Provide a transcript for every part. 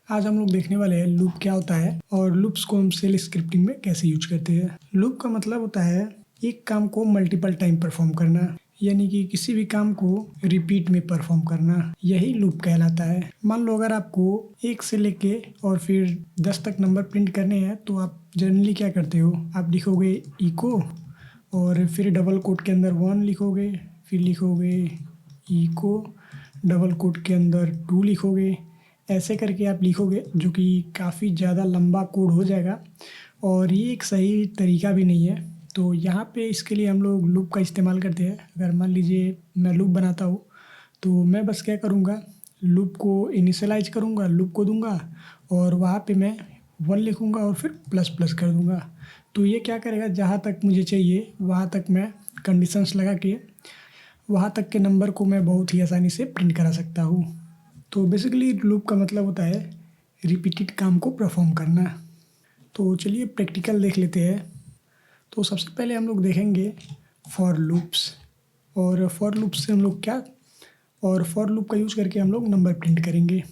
आज हम लोग देखने वाले हैं लूप क्या होता है और लूप्स को हम सेल स्क्रिप्टिंग में कैसे यूज करते हैं। लूप का मतलब होता है एक काम को मल्टीपल टाइम परफॉर्म करना, यानी कि किसी भी काम को रिपीट में परफॉर्म करना, यही लूप कहलाता है। मान लो अगर आपको 1 से लेके और फिर 10 तक नंबर प्रिंट करने हैं तो आप जनरली क्या करते हो, आप लिखोगे इको और फिर डबल कोट के अंदर 1 लिखोगे, फिर लिखोगे इको डबल कोट के अंदर 2 लिखोगे। ऐसे करके आप लिखोगे जो कि काफ़ी ज़्यादा लंबा कोड हो जाएगा और ये एक सही तरीका भी नहीं है। तो यहाँ पे इसके लिए हम लोग लूप का इस्तेमाल करते हैं। अगर मान लीजिए मैं लूप बनाता हूँ तो मैं बस क्या करूँगा, लूप को इनिशियलाइज करूँगा, लूप को दूंगा और वहाँ पे मैं 1 लिखूँगा और फिर प्लस प्लस कर दूँगा। तो ये क्या करेगा, जहाँ तक मुझे चाहिए वहाँ तक मैं कंडीशंस लगा के वहाँ तक के नंबर को मैं बहुत ही आसानी से प्रिंट करा सकता हूँ। तो बेसिकली लूप का मतलब होता है रिपीटेड काम को परफॉर्म करना। तो चलिए प्रैक्टिकल देख लेते हैं। तो सबसे पहले हम लोग देखेंगे फॉर लूप्स, और फॉर लूप से हम लोग क्या, और फॉर लूप का यूज़ करके हम लोग नंबर प्रिंट करेंगे।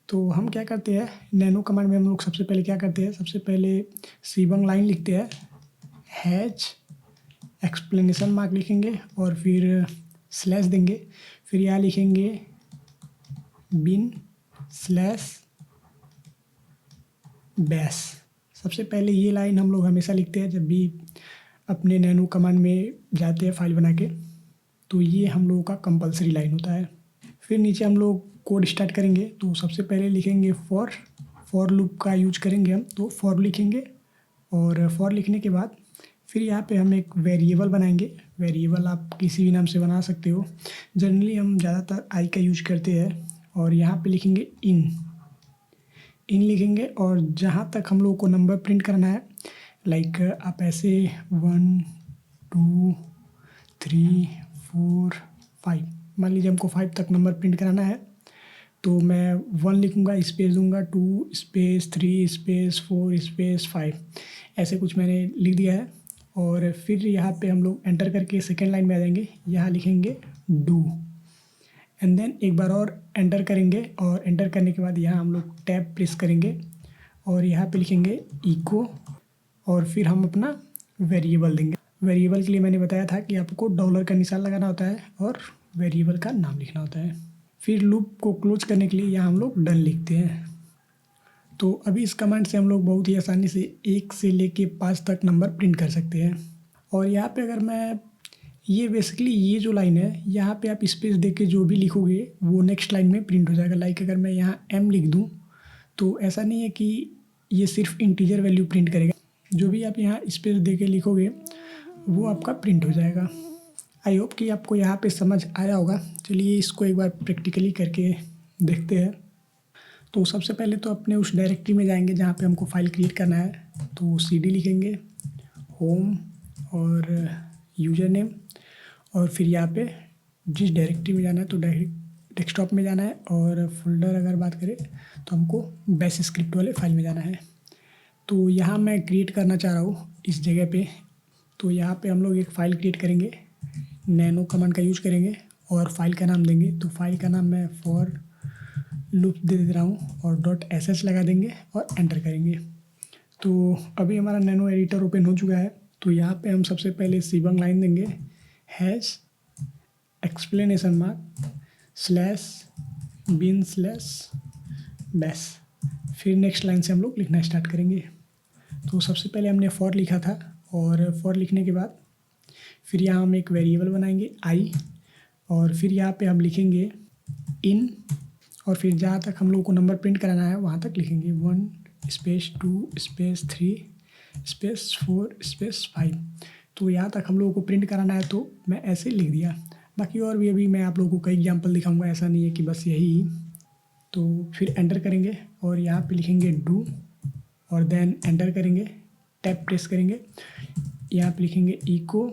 तो हम क्या करते हैं, नैनो कमांड में हम लोग सबसे पहले क्या करते हैं, सबसे पहले सीबंग लाइन लिखते हैं, हैच एक्सप्लेनेशन मार्क लिखेंगे और फिर स्लैश देंगे, फिर यहाँ लिखेंगे बिन स्लैश बैश। सबसे पहले ये लाइन हम लोग हमेशा लिखते हैं जब भी अपने नैनो कमांड में जाते हैं फाइल बना के, तो ये हम लोगों का कंपलसरी लाइन होता है। फिर नीचे हम लोग कोड स्टार्ट करेंगे तो सबसे पहले लिखेंगे फॉर लूप का यूज करेंगे हम, तो फॉर लिखेंगे और फॉर लिखने के बाद फिर यहाँ पे हम एक वेरिएबल बनाएंगे। वेरिएबल आप किसी भी नाम से बना सकते हो, जनरली हम ज़्यादातर आई का यूज करते हैं। और यहाँ पे लिखेंगे इन लिखेंगे और जहाँ तक हम लोगों को नंबर प्रिंट करना है, लाइक आप ऐसे 1 2 3 4 5, मान लीजिए हमको 5 तक नंबर प्रिंट कराना है तो मैं 1 लिखूँगा, स्पेस दूंगा, 2 स्पेस 3 स्पेस 4 स्पेस 5, ऐसे कुछ मैंने लिख दिया है। और फिर यहाँ पे हम लोग एंटर करके सेकेंड लाइन में आ जाएंगे, यहाँ लिखेंगे डू एंड देन एक बार और एंटर करेंगे और एंटर करने के बाद यहाँ हम लोग टैब प्रेस करेंगे और यहाँ पे लिखेंगे इको और फिर हम अपना वेरिएबल देंगे। वेरिएबल के लिए मैंने बताया था कि आपको डॉलर का निशान लगाना होता है और वेरिएबल का नाम लिखना होता है। फिर लूप को क्लोज करने के लिए यहाँ हम लोग डन लिखते हैं। तो अभी इस कमांड से हम लोग बहुत ही आसानी से 1 से लेके 5 तक नंबर प्रिंट कर सकते हैं। और यहाँ पे अगर मैं ये बेसिकली ये जो लाइन है, यहाँ पे आप स्पेस दे के जो भी लिखोगे वो नेक्स्ट लाइन में प्रिंट हो जाएगा। लाइक अगर मैं यहाँ m लिख दूँ तो ऐसा नहीं है कि ये सिर्फ इंटीजर वैल्यू प्रिंट करेगा, जो भी आप यहाँ स्पेस दे के लिखोगे वो आपका प्रिंट हो जाएगा। आई होप कि आपको यहाँ पे समझ आया होगा। चलिए इसको एक बार प्रैक्टिकली करके देखते हैं। तो सबसे पहले तो अपने उस डायरेक्टरी में जाएंगे जहाँ पे हमको फाइल क्रिएट करना है, तो cd लिखेंगे, होम और यूज़र नेम और फिर यहाँ पे जिस डायरेक्टरी में जाना है तो डेस्कटॉप में जाना है, और फोल्डर अगर बात करें तो हमको बैश स्क्रिप्ट वाले फाइल में जाना है। तो यहाँ मैं क्रिएट करना चाह रहा हूँ इस जगह पे, तो यहाँ पे हम लोग एक फ़ाइल क्रिएट करेंगे, नैनो कमांड का यूज़ करेंगे और फाइल का नाम देंगे। तो फाइल का नाम मैं फॉर लूप दे रहा हूँ और .sh लगा देंगे और एंटर करेंगे। तो अभी हमारा नैनो एडिटर ओपन हो चुका है। तो यहाँ पे हम सबसे पहले सीबंग लाइन देंगे, hash explanation mark slash bin slash bash. फिर नेक्स्ट लाइन से हम लोग लिखना स्टार्ट करेंगे। तो सबसे पहले हमने फॉर लिखा था और फॉर लिखने के बाद फिर यहाँ हम एक वेरिएबल बनाएंगे आई और फिर यहाँ पे हम लिखेंगे इन और फिर जहाँ तक हम लोग को नंबर प्रिंट कराना है वहाँ तक लिखेंगे 1 स्पेस 2 स्पेस 3 स्पेस 4 स्पेस 5। तो यहाँ तक हम लोगों को प्रिंट कराना है तो मैं ऐसे लिख दिया। बाकी और भी अभी मैं आप लोगों को कई एग्जांपल दिखाऊंगा, ऐसा नहीं है कि बस यही। तो फिर एंटर करेंगे और यहाँ पे लिखेंगे डू और देन एंटर करेंगे, टैब प्रेस करेंगे, यहाँ पे लिखेंगे इको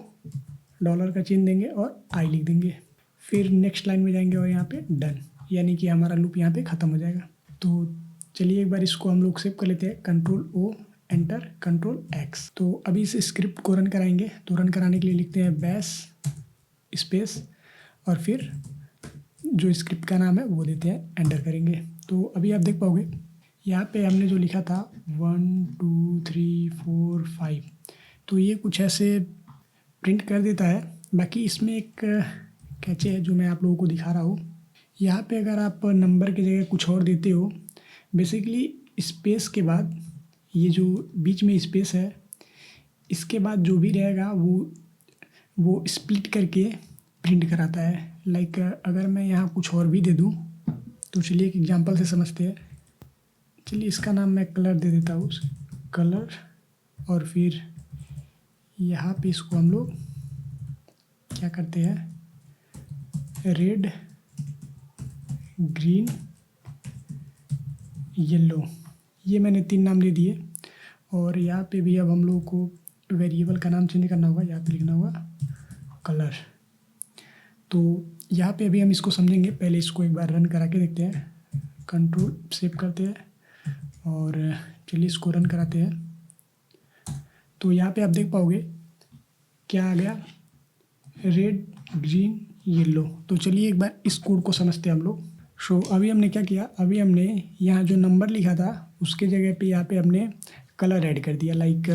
डॉलर का चिन्ह देंगे और आई लिख देंगे। फिर नेक्स्ट लाइन में जाएंगे और यहाँ पे डन, यानी कि हमारा लूप यहाँ पे ख़त्म हो जाएगा। तो चलिए एक बार इसको हम लोग सेव कर लेते हैं, control O enter control X. तो अभी इस स्क्रिप्ट को रन कराएंगे। तो रन कराने के लिए लिखते हैं बैश स्पेस और फिर जो स्क्रिप्ट का नाम है वो देते हैं, एंटर करेंगे। तो अभी आप देख पाओगे यहाँ पे हमने जो लिखा था 1 2 3 4 5, तो ये कुछ ऐसे प्रिंट कर देता है। बाकी इसमें एक कैचे है जो मैं आप लोगों को दिखा रहा हूँ। यहाँ पे अगर आप नंबर की जगह कुछ और देते हो, बेसिकली स्पेस के बाद ये जो बीच में स्पेस है, इसके बाद जो भी रहेगा वो स्प्लिट करके प्रिंट कराता है। लाइक अगर मैं यहाँ कुछ और भी दे दूँ, तो चलिए एक एग्जांपल से समझते हैं। चलिए इसका नाम मैं कलर दे देता हूँ, कलर, और फिर यहाँ पे इसको हम लोग क्या करते हैं, रेड, ग्रीन, येलो, ये मैंने 3 नाम दे दिए। और यहाँ पे भी अब हम लोगों को वेरिएबल का नाम चेंज करना होगा, यहाँ पे लिखना होगा कलर। तो यहाँ पे अभी हम इसको समझेंगे, पहले इसको एक बार रन करा के देखते हैं। कंट्रोल सेव करते हैं और चलिए इसको रन कराते हैं। तो यहाँ पे आप देख पाओगे क्या आ गया, रेड, ग्रीन, येलो। तो चलिए एक बार इस कोड को समझते हैं हम लोग। अभी हमने क्या किया, अभी हमने यहाँ जो नंबर लिखा था उसके जगह पे यहाँ पे हमने कलर ऐड कर दिया। लाइक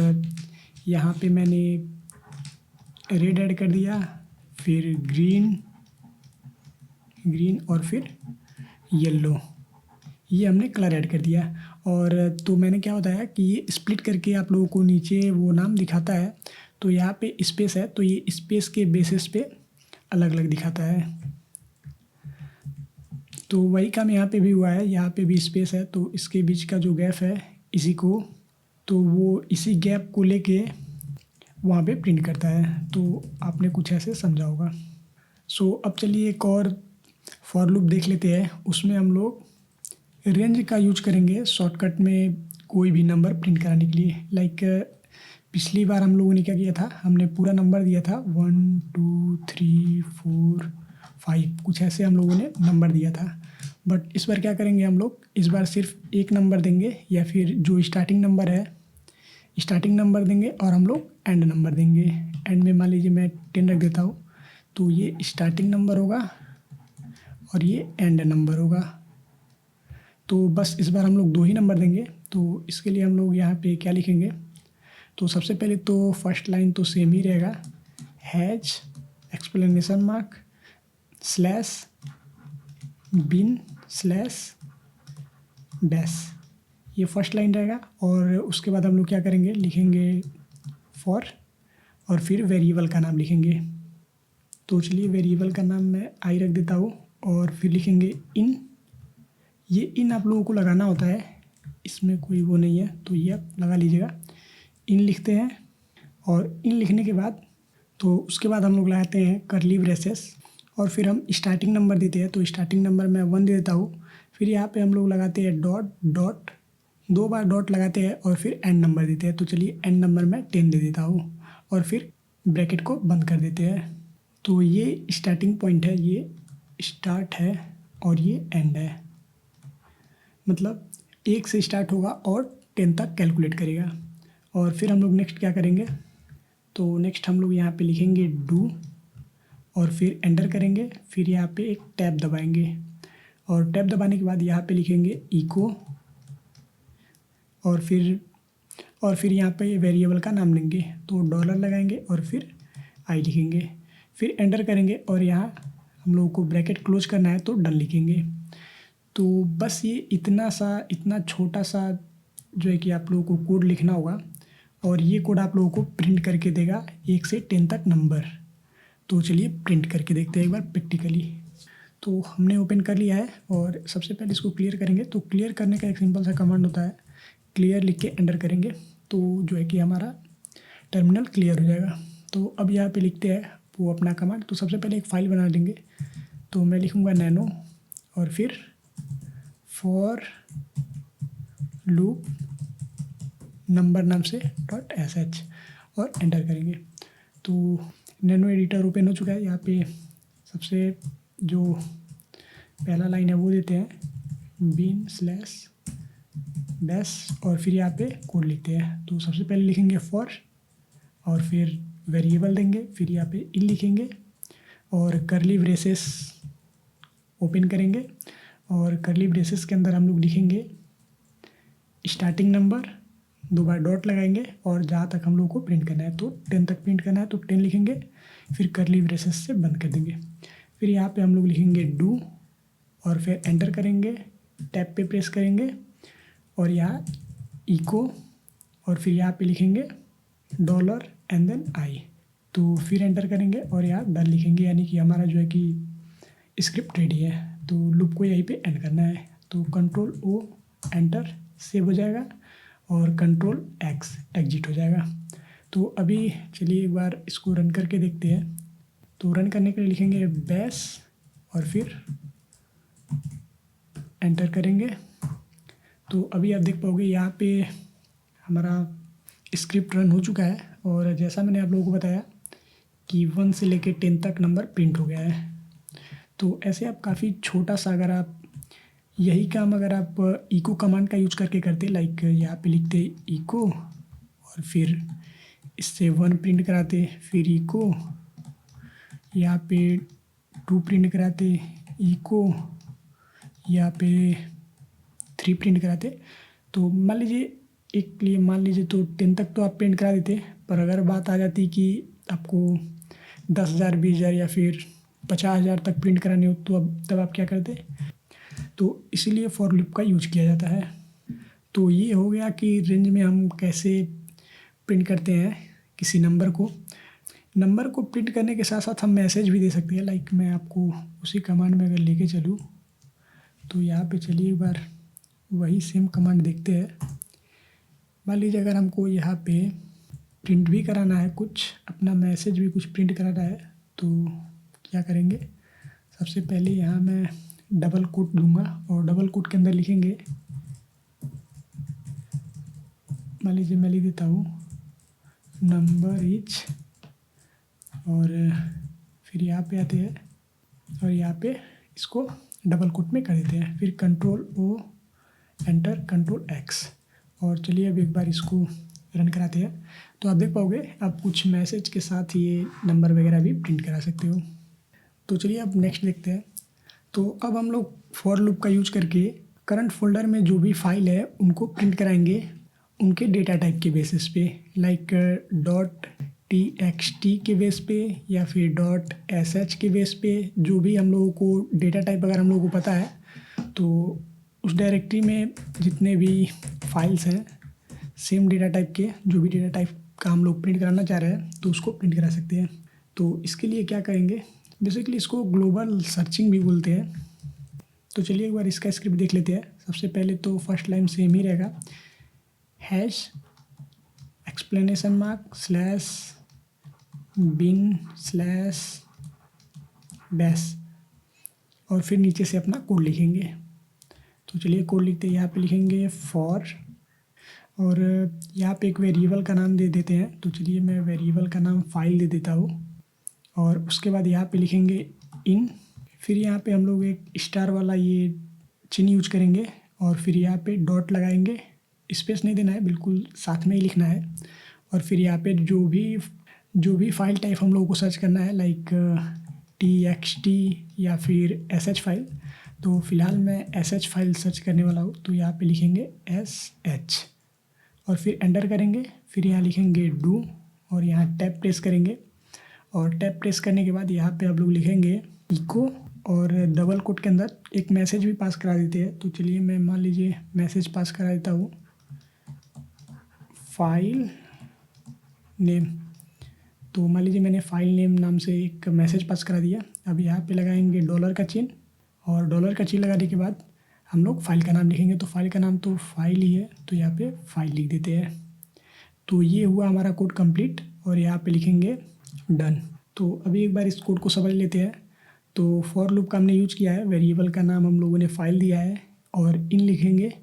यहाँ पे मैंने रेड ऐड कर दिया, फिर ग्रीन और फिर येलो, ये हमने कलर ऐड कर दिया। और तो मैंने क्या बताया कि ये स्प्लिट करके आप लोगों को नीचे वो नाम दिखाता है। तो यहाँ पे स्पेस है, तो ये स्पेस के बेसिस पे अलग अलग दिखाता है। तो वही काम यहाँ पे भी हुआ है, यहाँ पे भी स्पेस है, तो इसके बीच का जो गैप है इसी को, तो वो इसी गैप को लेके वहाँ पे प्रिंट करता है। तो आपने कुछ ऐसे समझा होगा। अब चलिए एक और फॉर लूप देख लेते हैं। उसमें हम लोग रेंज का यूज करेंगे शॉर्टकट में कोई भी नंबर प्रिंट कराने के लिए। लाइक पिछली बार हम लोगों ने क्या किया था, हमने पूरा नंबर दिया था 1 2 3 4 5, कुछ ऐसे हम लोगों ने नंबर दिया था। बट इस बार क्या करेंगे, हम लोग इस बार सिर्फ एक नंबर देंगे, या फिर जो स्टार्टिंग नंबर है स्टार्टिंग नंबर देंगे, और हम लोग एंड नंबर देंगे। एंड में मान लीजिए मैं 10 रख देता हूँ, तो ये स्टार्टिंग नंबर होगा और ये एंड नंबर होगा। तो बस इस बार हम लोग 2 ही नंबर देंगे। तो इसके लिए हम लोग यहाँ पे क्या लिखेंगे, तो सबसे पहले तो फर्स्ट लाइन तो सेम ही रहेगा, hash explanation mark slash bin slash dash, ये फर्स्ट लाइन रहेगा। और उसके बाद हम लोग क्या करेंगे, लिखेंगे फॉर, और फिर वेरिएबल का नाम लिखेंगे। तो चलिए वेरिएबल का नाम मैं आई रख देता हूँ, और फिर लिखेंगे इन। ये इन आप लोगों को लगाना होता है, इसमें कोई वो नहीं है, तो ये आप लगा लीजिएगा। इन लिखते हैं, और इन लिखने के बाद तो उसके बाद हम लोग लगाते हैं करली ब्रेसेस, और फिर हम स्टार्टिंग नंबर देते हैं। तो स्टार्टिंग नंबर मैं 1 दे देता हूँ। फिर यहाँ पे हम लोग लगाते हैं डॉट डॉट, 2 बार डॉट लगाते हैं, और फिर एंड नंबर देते हैं। तो चलिए एंड नंबर मैं 10 दे देता हूँ, और फिर ब्रैकेट को बंद कर देते हैं। तो ये स्टार्टिंग पॉइंट है, ये स्टार्ट है और ये एंड है। मतलब 1 से स्टार्ट होगा और 10 तक कैलकुलेट करेगा। और फिर हम लोग नेक्स्ट क्या करेंगे, तो नेक्स्ट हम लोग यहाँ पे लिखेंगे डू, और फिर एंटर करेंगे। फिर यहाँ पे एक टैब दबाएंगे, और टैब दबाने के बाद यहाँ पे लिखेंगे इको, और फिर यहाँ पे वेरिएबल का नाम लेंगे, तो डॉलर लगाएंगे और फिर आई लिखेंगे। फिर एंटर करेंगे, और यहाँ हम लोगों को ब्रैकेट क्लोज करना है, तो डन लिखेंगे। तो बस ये इतना छोटा सा जो है कि आप लोगों को कोड लिखना होगा, और ये कोड आप लोगों को प्रिंट करके देगा 1 से 10 तक नंबर। तो चलिए प्रिंट करके देखते हैं एक बार प्रैक्टिकली। तो हमने ओपन कर लिया है, और सबसे पहले इसको क्लियर करेंगे। तो क्लियर करने का एक सिंपल सा कमांड होता है, क्लियर लिख के एंटर करेंगे, तो जो है कि हमारा टर्मिनल क्लियर हो जाएगा। तो अब यहाँ पे लिखते हैं वो अपना कमांड। तो सबसे पहले एक फ़ाइल बना लेंगे, तो मैं लिखूँगा नैनो, और फिर फॉर लूप नंबर नाम से .sh, और एंटर करेंगे। तो नैनो एडिटर ओपन हो चुका है। यहाँ पे सबसे जो पहला लाइन है वो देते हैं बिन स्लैश डैश, और फिर यहाँ पे कोड लिखते हैं। तो सबसे पहले लिखेंगे फॉर, और फिर वेरिएबल देंगे, फिर यहाँ पे इन लिखेंगे, और करली ब्रेसेस ओपन करेंगे, और करली ब्रेसेस के अंदर हम लोग लिखेंगे स्टार्टिंग नंबर, 2 बार डॉट लगाएंगे और जहाँ तक हम लोग को प्रिंट करना है, तो 10 तक प्रिंट करना है तो 10 लिखेंगे, फिर करली ब्रेसेस से बंद कर देंगे। फिर यहाँ पे हम लोग लिखेंगे डू और फिर एंटर करेंगे, टैब पे प्रेस करेंगे और यहाँ इको और फिर यहाँ पे लिखेंगे डॉलर एंड देन आई, तो फिर एंटर करेंगे और यहाँ डन लिखेंगे, यानी कि हमारा जो है कि स्क्रिप्ट रेडी है। तो लूप को यहीं पे एंड करना है, तो कंट्रोल ओ एंटर सेव हो जाएगा और कंट्रोल एक्स एग्जिट हो जाएगा। तो अभी चलिए एक बार इसको रन करके देखते हैं। तो रन करने के लिए लिखेंगे बैश और फिर एंटर करेंगे। तो अभी आप देख पाओगे यहाँ पे हमारा स्क्रिप्ट रन हो चुका है और जैसा मैंने आप लोगों को बताया कि 1 से लेके 10 तक नंबर प्रिंट हो गया है। तो ऐसे आप काफ़ी छोटा सा अगर आप यही काम अगर आप इको कमांड का यूज करके करते, लाइक यहाँ पे लिखते इको और फिर इससे 1 प्रिंट कराते, फिर इको यहाँ पे 2 प्रिंट कराते, इको यहाँ पे 3 प्रिंट कराते, तो मान लीजिए तो 10 तक तो आप प्रिंट करा देते। पर अगर बात आ जाती कि आपको 10,000 20,000 या फिर 50,000 तक प्रिंट कराने हो, तो तब आप क्या करते? तो इसीलिए फॉर लूप का यूज किया जाता है। तो ये हो गया कि रेंज में हम कैसे प्रिंट करते हैं किसी नंबर को प्रिंट करने के साथ साथ हम मैसेज भी दे सकते हैं। लाइक मैं आपको उसी कमांड में अगर लेके चलूँ तो यहाँ पे चलिए एक बार वही सेम कमांड देखते हैं। मान लीजिए अगर हमको यहाँ पे प्रिंट भी कराना है, कुछ अपना मैसेज भी कुछ प्रिंट कराना है, तो क्या करेंगे? सबसे पहले यहाँ मैं डबल कोट दूंगा और डबल कोट के अंदर लिखेंगे, मान लीजिए मैं लिख देता हूँ नंबर इज, और फिर यहाँ पे आते हैं और यहाँ पे इसको डबल कोट में कर देते हैं, फिर control O enter control X. और चलिए अब एक बार इसको रन कराते हैं। तो आप देख पाओगे आप कुछ मैसेज के साथ ये नंबर वगैरह भी प्रिंट करा सकते हो। तो चलिए अब नेक्स्ट देखते हैं। तो अब हम लोग फॉर लूप का यूज करके करंट फोल्डर में जो भी फाइल है उनको प्रिंट कराएंगे उनके डेटा टाइप के बेसिस पे, लाइक .txt के बेस पे या फिर .sh के बेस पे। जो भी हम लोगों को डेटा टाइप अगर हम लोगों को पता है तो उस डायरेक्टरी में जितने भी फाइल्स हैं सेम डेटा टाइप के, जो भी डेटा टाइप का हम लोग प्रिंट कराना चाह रहे हैं तो उसको प्रिंट करा सकते हैं। तो इसके लिए क्या करेंगे, बेसिकली इसको ग्लोबल सर्चिंग भी बोलते हैं। तो चलिए एक बार इसका स्क्रिप्ट देख लेते हैं। सबसे पहले तो फर्स्ट लाइन सेम ही रहेगा, hash explanation mark slash bin slash dash और फिर नीचे से अपना कोड लिखेंगे। तो चलिए कोड लिखते हैं, यहाँ पे लिखेंगे फॉर और यहाँ पे एक वेरिएबल का नाम दे देते हैं। तो चलिए मैं वेरिएबल का नाम फाइल दे देता हूँ और उसके बाद यहाँ पे लिखेंगे इन, फिर यहाँ पे हम लोग एक स्टार वाला ये चिन्ह यूज करेंगे और फिर यहाँ पे डॉट लगाएंगे, स्पेस नहीं देना है, बिल्कुल साथ में ही लिखना है। और फिर यहाँ पे जो भी फाइल टाइप हम लोगों को सर्च करना है, लाइक txt या फिर sh फाइल, तो फिलहाल मैं sh फाइल सर्च करने वाला हूँ। तो यहाँ पे लिखेंगे sh और फिर एंटर करेंगे, फिर यहाँ लिखेंगे डू और यहाँ टैब प्रेस करेंगे और टैब प्रेस करने के बाद यहाँ पे आप लोग लिखेंगे इको और डबल कोट के अंदर एक मैसेज भी पास करा देते हैं। तो चलिए मैं मान लीजिए मैसेज पास करा देता हूँ फाइल नेम। तो मान लीजिए मैंने फाइल नेम नाम से एक मैसेज पास करा दिया। अब यहाँ पे लगाएंगे डॉलर का चिन्ह और डॉलर का चिन्ह लगाने के बाद हम लोग फाइल का नाम लिखेंगे। तो फाइल का नाम तो फाइल ही है, तो यहाँ पे फाइल लिख देते हैं। तो ये हुआ हमारा कोड कंप्लीट और यहाँ पे लिखेंगे डन। तो अभी एक बार इस कोड को समझ लेते हैं। तो फॉर लूप का हमने यूज किया है, वेरिएबल का नाम हम लोगों ने फाइल दिया है और इन लिखेंगे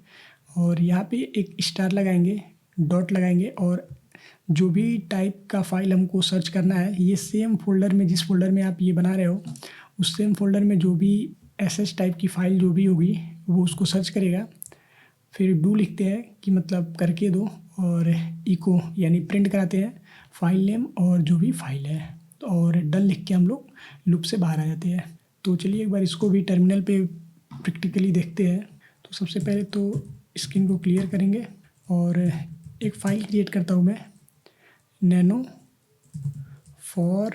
और यहाँ पे एक स्टार लगाएंगे, डॉट लगाएंगे और जो भी टाइप का फाइल हमको सर्च करना है ये सेम फोल्डर में, जिस फोल्डर में आप ये बना रहे हो उस सेम फोल्डर में जो भी sh टाइप की फ़ाइल जो भी होगी वो उसको सर्च करेगा। फिर डू लिखते हैं कि मतलब करके दो और इको यानी प्रिंट कराते हैं फाइल नेम और जो भी फाइल है, और डन लिख के हम लोग लूप से बाहर आ जाते हैं। तो चलिए एक बार इसको भी टर्मिनल पे प्रैक्टिकली देखते हैं। तो सबसे पहले तो स्क्रीन को क्लियर करेंगे और एक फ़ाइल क्रिएट करता हूँ मैं, नैनो फॉर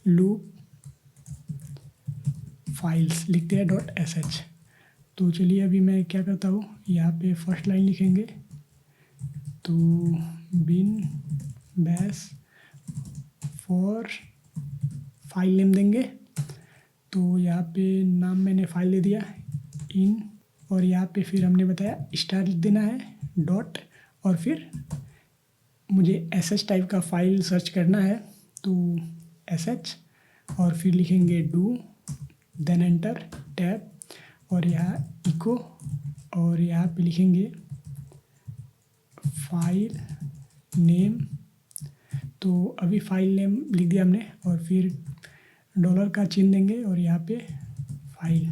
लूप फाइल्स लिखते हैं .sh। तो चलिए अभी मैं क्या करता हूँ, यहाँ पे फर्स्ट लाइन लिखेंगे तो bin bash for file name देंगे। तो यहाँ पे नाम मैंने फाइल दे दिया इन, और यहाँ पे फिर हमने बताया स्टार लिख देना है डॉट, और फिर मुझे sh टाइप का फाइल सर्च करना है तो sh, और फिर लिखेंगे डू, देन एंटर टैब, और यहाँ इको, और यहाँ पे लिखेंगे फाइल नेम। तो अभी फाइल नेम लिख दिया हमने, और फिर डॉलर का चिन्ह देंगे और यहाँ पे फाइल,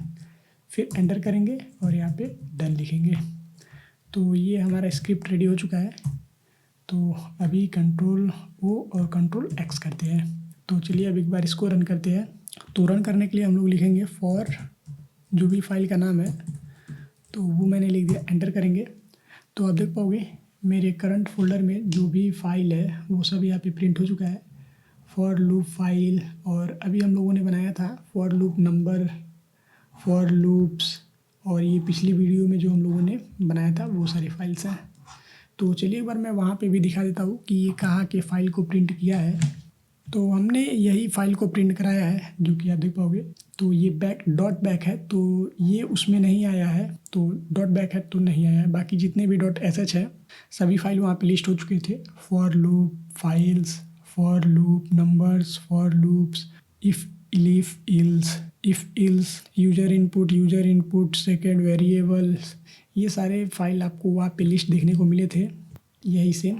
फिर एंटर करेंगे और यहाँ पे डन लिखेंगे। तो ये हमारा स्क्रिप्ट रेडी हो चुका है। तो अभी कंट्रोल O और कंट्रोल X करते हैं। तो चलिए अब एक बार इसको रन करते हैं। तो रन करने के लिए हम लोग लिखेंगे फॉर जो भी फाइल का नाम है, तो वो मैंने लिख दिया, एंटर करेंगे। तो आप देख पाओगे मेरे करंट फोल्डर में जो भी फाइल है वो सब यहाँ पे प्रिंट हो चुका है, फॉर लूप फाइल। और अभी हम लोगों ने बनाया था for loop number, for loops, और ये पिछली वीडियो में जो हम लोगों ने बनाया था वो सारी फाइल्स हैं। तो चलिए एक बार मैं वहाँ पे भी दिखा देता हूँ कि ये कहाँ के फाइल को प्रिंट किया है। तो हमने यही फाइल को प्रिंट कराया है जो कि आप देख पाओगे। तो ये डॉट बैक है, तो ये उसमें नहीं आया है, तो डॉट बैक है तो नहीं आया है। बाकी जितने भी .sh है सभी फाइल वहाँ पे लिस्ट हो चुके थे, for loop files, for loop numbers, for loops, if ills, user input, second variables, ये सारे फाइल आपको वहाँ पे लिस्ट देखने को मिले थे यही से।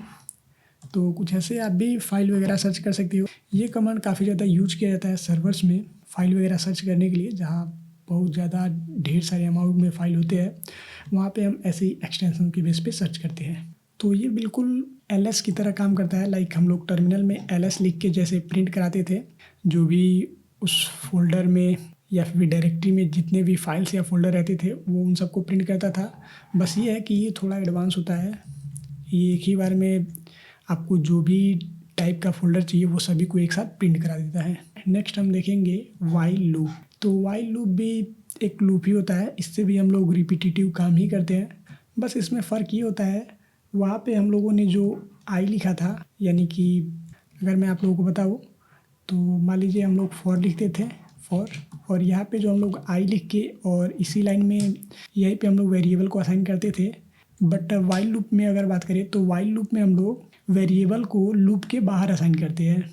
तो कुछ ऐसे आप भी फाइल वगैरह सर्च कर सकते हो। ये कमांड काफ़ी ज़्यादा यूज किया जाता है सर्वर्स में फ़ाइल वगैरह सर्च करने के लिए, जहाँ बहुत ज़्यादा ढेर सारे अमाउंट में फ़ाइल होते हैं, वहाँ पे हम ऐसे ही एक्सटेंशन के बेस पे सर्च करते हैं। तो ये बिल्कुल ls की तरह काम करता है। लाइक हम लोग टर्मिनल में ls लिख के जैसे प्रिंट कराते थे, जो भी उस फोल्डर में या फिर डायरेक्टरी में जितने भी फाइल्स या फोल्डर रहते थे वो उन सबको प्रिंट करता था। बस ये है कि ये थोड़ा एडवांस होता है, ये एक ही बार में आपको जो भी टाइप का फोल्डर चाहिए वो सभी को एक साथ प्रिंट करा देता है। नेक्स्ट हम देखेंगे वाइल लूप। तो वाइल लूप भी एक लूप ही होता है, इससे भी हम लोग रिपीटिटिव काम ही करते हैं। बस इसमें फ़र्क ये होता है, वहाँ पे हम लोगों ने जो आई लिखा था, यानी कि अगर मैं आप लोगों को बताऊँ तो मान लीजिए हम लोग फॉर लिखते थे फॉर, और यहाँ पे जो हम लोग आई लिख के और इसी लाइन में यहीं पे हम लोग वेरिएबल को असाइन करते थे। बट वाइल लूप में अगर बात करें तो वाइल लूप में हम लोग वेरिएबल को लूप के बाहर असाइन करते हैं।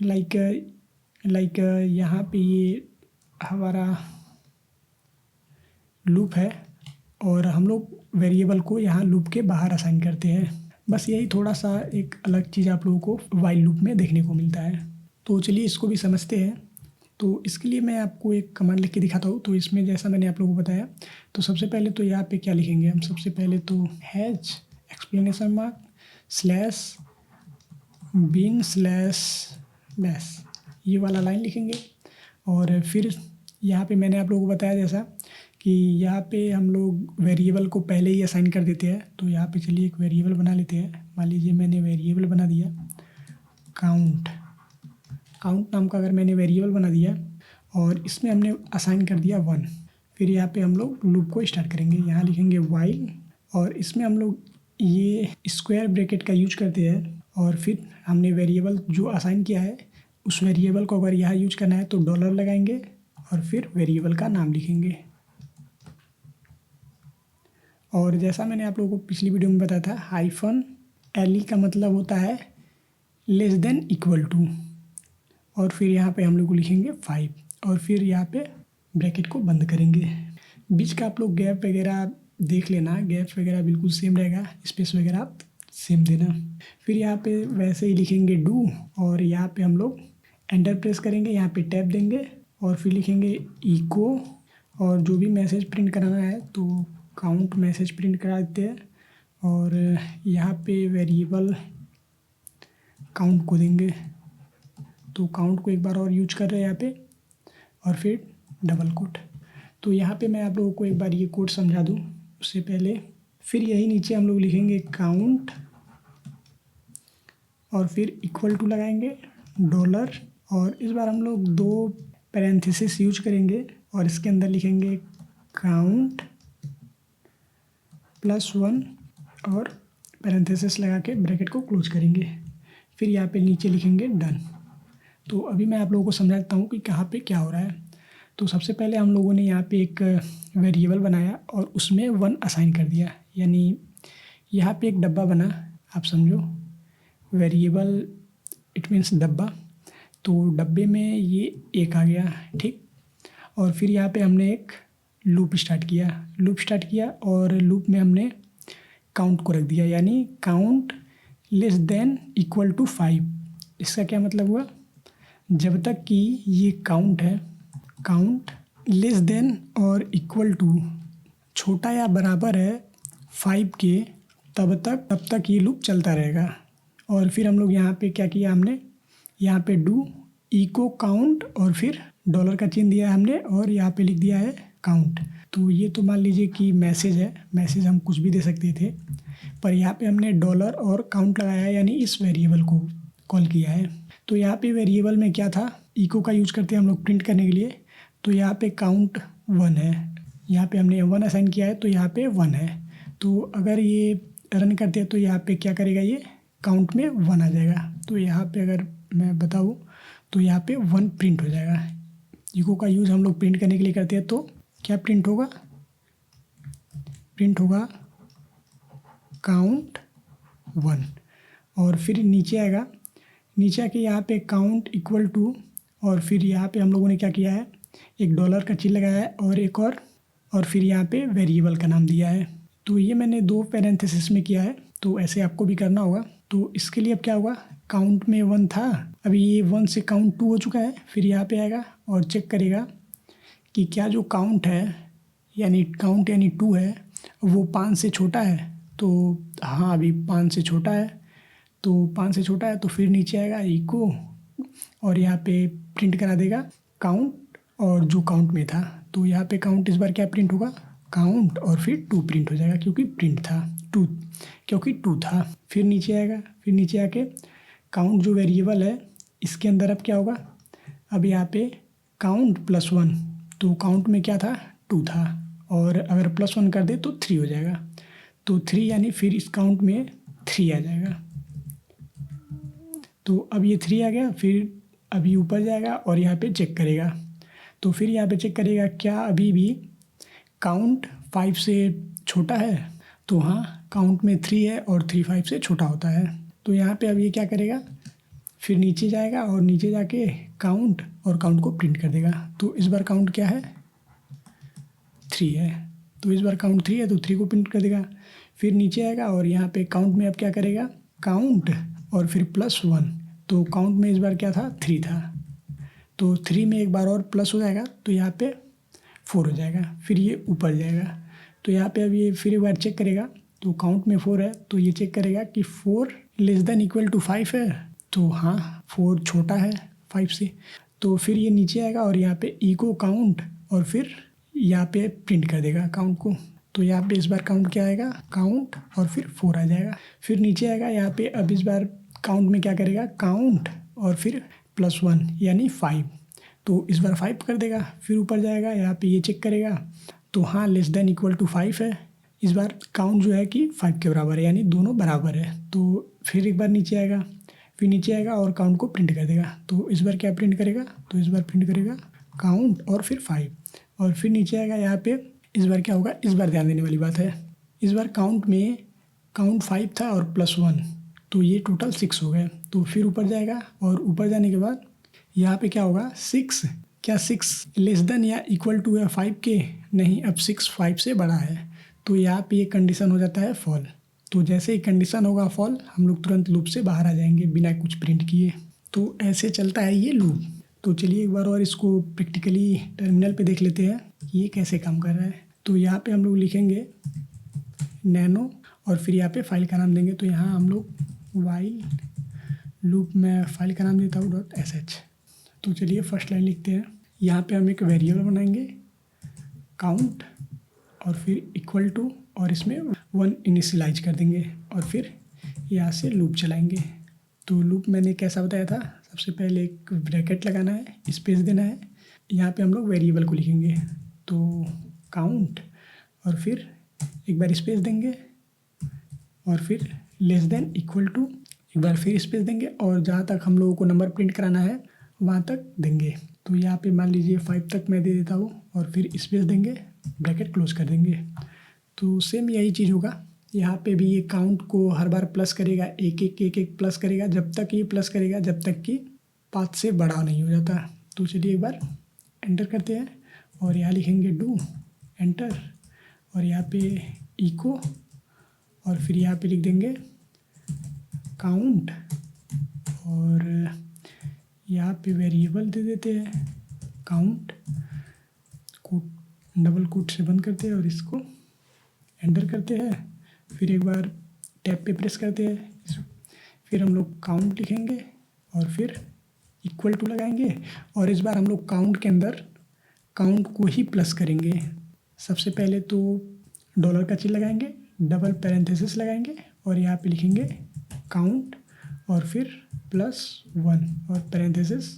लाइक यहाँ पे ये हमारा लूप है और हम लोग वेरिएबल को यहाँ लूप के बाहर असाइन करते हैं। बस यही थोड़ा सा एक अलग चीज़ आप लोगों को वाइल लूप में देखने को मिलता है। तो चलिए इसको भी समझते हैं। तो इसके लिए मैं आपको एक कमांड लिख के दिखाता हूँ। तो इसमें जैसा मैंने आप लोगों को बताया, तो सबसे पहले तो यहाँ पे क्या लिखेंगे हम, सबसे पहले तो hash explanation mark slash bin slash bash, ये वाला लाइन लिखेंगे। और फिर यहाँ पे मैंने आप लोगों को बताया जैसा कि यहाँ पे हम लोग वेरिएबल को पहले ही असाइन कर देते हैं। तो यहाँ पे चलिए एक वेरिएबल बना लेते हैं। मान लीजिए मैंने वेरिएबल बना दिया काउंट नाम का, अगर मैंने वेरिएबल बना दिया और इसमें हमने असाइन कर दिया 1। फिर यहाँ पे हम लोग लूप को स्टार्ट करेंगे, यहाँ लिखेंगे वाइल, और इसमें हम लोग ये स्क्वायर ब्रैकेट का यूज करते हैं। और फिर हमने वेरिएबल जो असाइन किया है उस वेरिएबल को अगर यहाँ यूज करना है तो डॉलर लगाएंगे और फिर वेरिएबल का नाम लिखेंगे। और जैसा मैंने आप लोगों को पिछली वीडियो में बताया था, हाइफन एल का मतलब होता है लेस देन इक्वल टू, और फिर यहाँ पे हम लोग लिखेंगे 5, और फिर यहाँ पे ब्रैकेट को बंद करेंगे। बीच का आप लोग गैप वगैरह देख लेना, गैप वगैरह बिल्कुल सेम रहेगा, स्पेस वगैरह आप सेम देना। फिर यहाँ पे वैसे ही लिखेंगे डू, और यहाँ पे हम लोग एंटर प्रेस करेंगे, यहाँ पे टैब देंगे और फिर लिखेंगे इको, और जो भी मैसेज प्रिंट कराना है तो काउंट मैसेज प्रिंट करा देते हैं। और यहाँ पे वेरिएबल काउंट को देंगे, तो काउंट को एक बार और यूज कर रहे हैं यहाँ पे, और फिर डबल कोट। तो यहाँ पे मैं आप लोगों को एक बार ये कोड समझा दूँ। उससे पहले फिर यही नीचे हम लोग लिखेंगे काउंट और फिर इक्वल टू लगाएंगे डॉलर, और इस बार हम लोग 2 पैरेंथेसिस यूज करेंगे और इसके अंदर लिखेंगे काउंट +1 और पैरेंथेसिस लगा के ब्रैकेट को क्लोज करेंगे। फिर यहाँ पे नीचे लिखेंगे डन। तो अभी मैं आप लोगों को समझाता हूँ कि कहाँ पे क्या हो रहा है। तो सबसे पहले हम लोगों ने यहाँ पे एक वेरिएबल बनाया और उसमें 1 असाइन कर दिया, यानी यहाँ पे एक डब्बा बना, आप समझो वेरिएबल इट मीन्स डब्बा। तो डब्बे में ये 1 आ गया, ठीक। और फिर यहाँ पे हमने एक लूप स्टार्ट किया और लूप में हमने काउंट को रख दिया, यानी काउंट < 5। इसका क्या मतलब हुआ, जब तक कि ये काउंट है, काउंट < और = छोटा या बराबर है 5 के, तब तक ये लूप चलता रहेगा। और फिर हम लोग यहाँ पे क्या किया, हमने यहाँ पे डू इको काउंट और फिर डॉलर का चिन्ह दिया है हमने और यहाँ पे लिख दिया है काउंट। तो ये तो मान लीजिए कि मैसेज है, मैसेज हम कुछ भी दे सकते थे, पर यहाँ पे हमने डॉलर और काउंट लगाया है, यानी इस वेरिएबल को कॉल किया है। तो यहाँ पे वेरिएबल में क्या था, इको का यूज करते हैं हम लोग प्रिंट करने के लिए। तो यहाँ पे काउंट 1 है, यहाँ पे हमने 1 असाइन किया है, तो यहाँ पे 1 है। तो अगर ये रन करते हैं तो यहाँ पे क्या करेगा, ये काउंट में 1 आ जाएगा। तो यहाँ पे अगर मैं बताऊँ तो यहाँ पे 1 प्रिंट हो जाएगा। इको का यूज़ हम लोग प्रिंट करने के लिए करते हैं, तो क्या प्रिंट होगा, काउंट 1। और फिर नीचे आएगा, नीचे आके यहाँ पे काउंट = और फिर यहाँ पे हम लोगों ने क्या किया है, एक डॉलर का चिन्ह लगाया है और एक और फिर यहाँ पे वेरिएबल का नाम दिया है। तो ये मैंने 2 पैरेंथेसिस में किया है, तो ऐसे आपको भी करना होगा। तो इसके लिए अब क्या होगा, काउंट में 1 था, अभी ये 1 से काउंट 2 हो चुका है। फिर यहाँ पे आएगा और चेक करेगा कि क्या जो काउंट है, यानी 2 है, वो 5 से छोटा है। तो हाँ, अभी 5 से छोटा है, तो 5 से छोटा है। तो फिर नीचे आएगा इको और यहाँ पे प्रिंट करा देगा काउंट और जो काउंट में था। तो यहाँ पे काउंट इस बार क्या प्रिंट होगा, काउंट और फिर 2 प्रिंट हो जाएगा, क्योंकि प्रिंट था 2, क्योंकि 2 था। फिर नीचे आएगा, फिर नीचे आके काउंट जो वेरिएबल है इसके अंदर अब क्या होगा, अब यहाँ पे काउंट +1, तो काउंट में क्या था, 2 था, और अगर +1 कर दे तो 3 हो जाएगा। तो 3 यानी फिर इस काउंट में 3 आ जाएगा। तो अब ये 3 आ गया, फिर अभी ऊपर जाएगा और यहाँ पे चेक करेगा। तो फिर यहाँ पे चेक करेगा क्या अभी भी काउंट 5 से छोटा है। तो हाँ, काउंट में 3 है और 3 5 से छोटा होता है। तो यहाँ पे अब ये क्या करेगा, फिर नीचे जाएगा और नीचे जाके काउंट और काउंट को प्रिंट कर देगा। तो इस बार काउंट क्या है, 3 है, तो इस बार काउंट 3 है, तो 3 को प्रिंट कर देगा। फिर नीचे आएगा और यहाँ पे काउंट में अब क्या करेगा, काउंट और फिर +1। तो काउंट में इस बार क्या था, 3 था, तो 3 में एक बार और प्लस हो जाएगा, तो यहाँ पे 4 हो जाएगा। फिर ये ऊपर जाएगा, तो यहाँ पे अब ये फिर एक बार चेक करेगा। तो काउंट में 4 है, तो ये चेक करेगा कि 4 < 5 है। तो हाँ, 4 छोटा है 5 से। तो फिर ये नीचे आएगा और यहाँ पे इको काउंट और फिर यहाँ पे प्रिंट कर देगा काउंट को। तो यहाँ पे इस बार काउंट क्या आएगा, काउंट और फिर 4 आ जाएगा। फिर नीचे आएगा, यहाँ पे अब इस बार काउंट में क्या करेगा, काउंट और फिर +1 यानी 5। तो इस बार 5 कर देगा। फिर ऊपर जाएगा, यहाँ पे ये चेक करेगा, तो हाँ < 5 है। इस बार काउंट जो है कि 5 के बराबर है, यानी दोनों बराबर है। तो फिर एक बार नीचे आएगा, फिर नीचे आएगा और काउंट को प्रिंट कर देगा। तो इस बार क्या प्रिंट करेगा, तो इस बार प्रिंट करेगा काउंट और फिर 5। और फिर नीचे आएगा, यहाँ पे इस बार क्या होगा, इस बार ध्यान देने वाली बात है, इस बार काउंट में काउंट 5 था और +1, तो ये टोटल 6 हो गए। तो फिर ऊपर जाएगा और ऊपर जाने के बाद यहाँ पे क्या होगा, 6, क्या 6 < या 5 के, नहीं, अब 6 5 से बड़ा है। तो यहाँ पे ये कंडीशन हो जाता है फॉल। तो जैसे ही कंडीशन होगा फॉल, हम लोग तुरंत लूप से बाहर आ जाएंगे बिना कुछ प्रिंट किए। तो ऐसे चलता है ये लूप। तो चलिए एक बार और इसको प्रैक्टिकली टर्मिनल पे देख लेते हैं ये कैसे काम कर रहा है। तो यहाँ पे हम लोग लिखेंगे नैनो और फिर यहाँ पे फाइल का नाम देंगे। तो यहाँ हम लोग वाइल लूप में फाइल का नाम देता हूँ .sh। तो चलिए फर्स्ट लाइन लिखते हैं। यहाँ पे हम एक वेरिएबल बनाएंगे काउंट और फिर = और इसमें 1 इनिशियलाइज कर देंगे और फिर यहाँ से लूप चलाएंगे। तो लूप मैंने कैसा बताया था, सबसे पहले एक ब्रैकेट लगाना है, स्पेस देना है, यहाँ पे हम लोग वेरिएबल को लिखेंगे तो काउंट और फिर एक बार स्पेस देंगे और फिर लेस देन इक्वल टू, एक बार फिर स्पेस देंगे और जहाँ तक हम लोगों को नंबर प्रिंट कराना है वहाँ तक देंगे। तो यहाँ पे मान लीजिए 5 तक मैं दे देता हूँ और फिर स्पेस देंगे, ब्रैकेट क्लोज कर देंगे। तो सेम यही चीज़ होगा यहाँ पे भी, ये काउंट को हर बार प्लस करेगा, एक प्लस करेगा, जब तक ये प्लस करेगा जब तक कि 5 से बड़ा नहीं हो जाता। तो चलिए एक बार एंटर करते हैं और यहाँ लिखेंगे डू एंटर और यहाँ पे इको और फिर यहाँ पे लिख देंगे काउंट और यहाँ पे वेरिएबल दे देते हैं काउंट, कोट डबल कोट से बंद करते हैं और इसको एंटर करते हैं। फिर एक बार टैब पे प्रेस करते हैं, फिर हम लोग काउंट लिखेंगे और फिर इक्वल टू लगाएंगे और इस बार हम लोग काउंट के अंदर काउंट को ही प्लस करेंगे। सबसे पहले तो डॉलर का चिन्ह लगाएंगे, डबल पैरेंथेसिस लगाएंगे और यहाँ पे लिखेंगे काउंट और फिर +1 और पैरेंथेसिस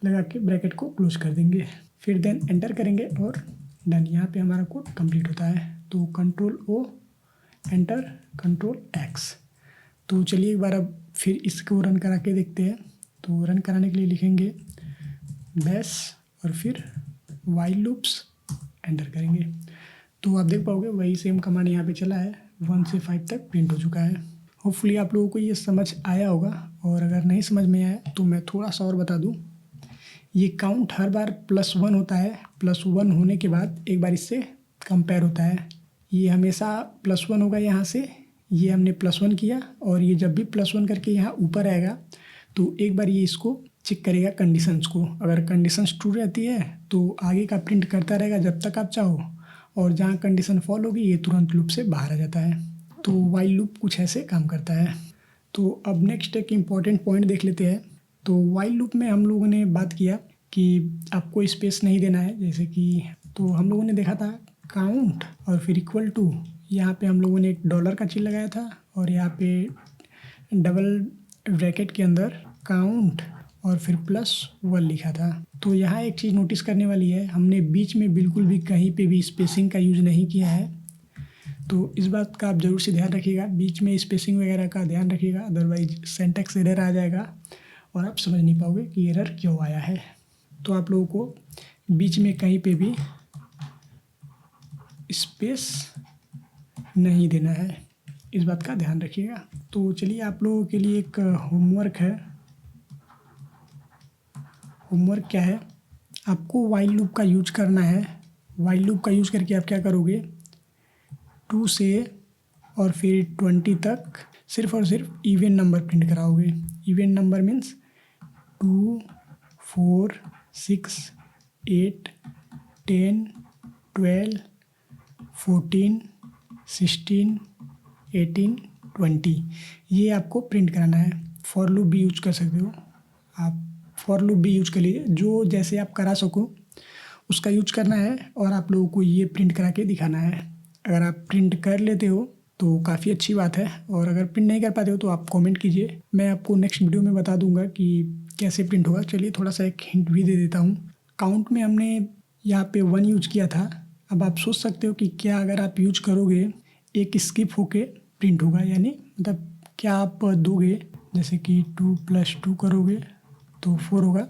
लगा के ब्रैकेट को क्लोज कर देंगे। फिर देन एंटर करेंगे और डन। यहाँ पे हमारा कोड कंप्लीट होता है। तो control O enter, control X। तो चलिए एक बार अब फिर इसको रन करा के देखते हैं। तो रन कराने के लिए लिखेंगे बैश और फिर वाइल लूप्स, एंटर करेंगे। तो आप देख पाओगे वही सेम कमांड यहाँ पे चला है, 1 से 5 तक प्रिंट हो चुका है। होपफुली आप लोगों को ये समझ आया होगा और अगर नहीं समझ में आया तो मैं थोड़ा सा और बता दूँ। ये काउंट हर बार +1 होता है, +1 होने के बाद एक बार इससे कंपेयर होता है। ये हमेशा +1 होगा यहाँ से, ये हमने +1 किया और ये जब भी +1 करके यहाँ ऊपर आएगा तो एक बार ये इसको चेक करेगा कंडीशंस को। अगर कंडीशंस ट्रू रहती है तो आगे का प्रिंट करता रहेगा जब तक आप चाहो, और जहाँ कंडीशन फॉल होगी ये तुरंत लूप से बाहर आ जाता है। तो वाइल लूप कुछ ऐसे काम करता है। तो अब नेक्स्ट एक इम्पॉर्टेंट पॉइंट देख लेते हैं। तो वाइल लूप में हम लोगों ने बात किया कि आपको स्पेस नहीं देना है, जैसे कि तो हम लोगों ने देखा था काउंट और फिर इक्वल टू, यहाँ पे हम लोगों ने एक डॉलर का चिन्ह लगाया था और यहाँ पे डबल ब्रैकेट के अंदर काउंट और फिर +1 लिखा था। तो यहाँ एक चीज़ नोटिस करने वाली है, हमने बीच में बिल्कुल भी कहीं पे भी स्पेसिंग का यूज़ नहीं किया है। तो इस बात का आप ज़रूर से ध्यान रखिएगा, बीच में स्पेसिंग वगैरह का ध्यान रखिएगा, अदरवाइज सिंटैक्स एरर आ जाएगा और आप समझ नहीं पाओगे कि एरर क्यों आया है। तो आप लोगों को बीच में कहीं पे भी स्पेस नहीं देना है, इस बात का ध्यान रखिएगा। तो चलिए आप लोगों के लिए एक होमवर्क है। होमवर्क क्या है, आपको वाइल लूप का यूज करना है। वाइल लूप का यूज करके आप क्या करोगे, 2 से और फिर 20 तक सिर्फ और सिर्फ इवन नंबर प्रिंट कराओगे। इवन नंबर मीन्स 2, 4, 6, 8, 10, 12, 14, 16, 18, 20 ये आपको प्रिंट कराना है। फॉर लूप भी यूज कर सकते हो आप, फॉर लूप भी यूज कर लीजिए, जो जैसे आप करा सको उसका यूज करना है और आप लोगों को ये प्रिंट करा के दिखाना है। अगर आप प्रिंट कर लेते हो तो काफ़ी अच्छी बात है, और अगर प्रिंट नहीं कर पाते हो तो आप कमेंट कीजिए, मैं आपको नेक्स्ट वीडियो में बता दूंगा कि कैसे प्रिंट होगा। चलिए थोड़ा सा एक हिंट भी दे देता हूँ। काउंट में हमने यहाँ पे 1 यूज किया था। अब आप सोच सकते हो कि क्या अगर आप यूज करोगे एक स्किप होके प्रिंट होगा, यानी मतलब क्या आप दोगे, जैसे कि 2 + 2 करोगे तो 4 होगा।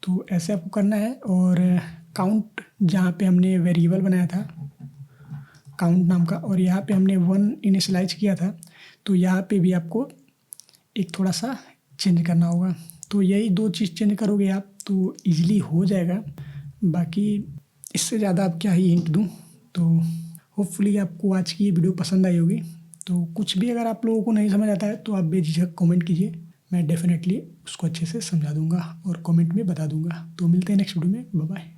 तो ऐसे आपको करना है। और काउंट जहाँ पे हमने वेरिएबल बनाया था काउंट नाम का, और यहाँ पे हमने 1 इनिशियलाइज किया था, तो यहाँ पे भी आपको एक थोड़ा सा चेंज करना होगा। तो यही 2 चीज़ चेंज करोगे आप तो ईजिली हो जाएगा। बाकी इससे ज़्यादा आप क्या ही हिंट दूँ। तो होपफुली आपको आज की ये वीडियो पसंद आई होगी। तो कुछ भी अगर आप लोगों को नहीं समझ आता है तो आप बेझिझक कमेंट कीजिए, मैं डेफिनेटली उसको अच्छे से समझा दूंगा और कमेंट में बता दूंगा। तो मिलते हैं नेक्स्ट वीडियो में, बाय बाय।